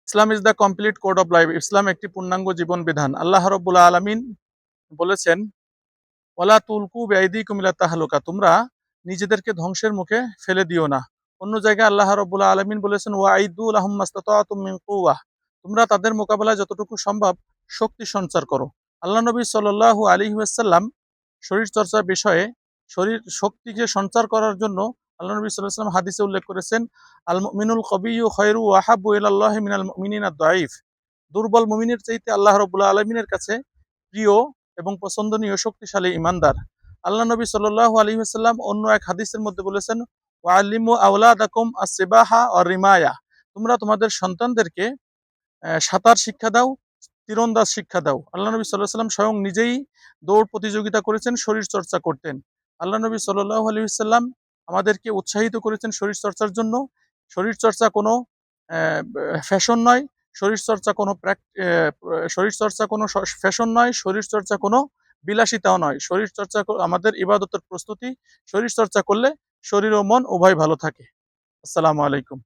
Islam is the complete code of life. ইসলাম একটি পূর্ণাঙ্গ জীবন বিধান। আল্লাহ রাব্বুল আলামিন বলেছেন, ওয়ালা তুলকু বিআইদিকুম ইলা তাহলুকা, তোমরা নিজেদেরকে ধ্বংসের মুখে ফেলে দিও না। অন্য জায়গায় আল্লাহ রাব্বুল আলামিন বলেছেন, ওয়াইদু লাহুম মাসতাতাতুম মিন কুওয়া, তোমরা তাদের মোকাবেলায় যতটুকু সম্ভব শক্তি সঞ্চার করো। আল্লাহ নবী সাল্লাল্লাহু আলাইহি ওয়াসাল্লাম শরীর চর্চার বিষয়ে শরীর শক্তিকে সঞ্চার করার জন্য আল্লাহ নবী সাল্লাল্লাহু আলাইহি ওয়াসাল্লাম হাদিসে উল্লেখ করেছেন, আল মুমিনুল কবিয়্যু খায়রু ওয়া আহাব্বু ইলাল্লাহি মিনাল মুমিনিনাদ দাঈফ, দুর্বল মুমিনের চাইতে আল্লাহ রাব্বুল আলামিনের কাছে প্রিয় এবং পছন্দনীয় শক্তিশালী ইমানদার। আল্লাহ নবী সাল্লাল্লাহু আলাইহি ওয়াসাল্লাম অন্য এক হাদিসের মধ্যে বলেছেন, ওয়াল্লিমু আওলাদাকুম আস-সিবাহা ওয়ার রিমায়া, তোমরা তোমাদের সন্তানদেরকে সাঁতার শিক্ষা দাও, তীরন্দাজ শিক্ষা দাও। আল্লাহ নবী সাল্লাল্লাহু আলাইহি ওয়াসাল্লাম স্বয়ং নিজেই দৌড় প্রতিযোগিতা করেছেন, শরীর চর্চা করতেন। আল্লাহ নবী সাল্লাল্লাহু আলাইহি ওয়াসাল্লাম আমাদেরকে উৎসাহিত করেছেন শরীর চর্চার জন্য। শরীর চর্চা কোনো ফ্যাশন নয়, শরীর চর্চা কোনো শরীর চর্চা কোনো ফ্যাশন নয়, শরীর চর্চা কোনো বিলাসিতাও নয়। শরীর চর্চা আমাদের ইবাদতের প্রস্তুতি। শরীর চর্চা করলে শরীর ও মন উভয় ভালো থাকে। আসসালামু আলাইকুম।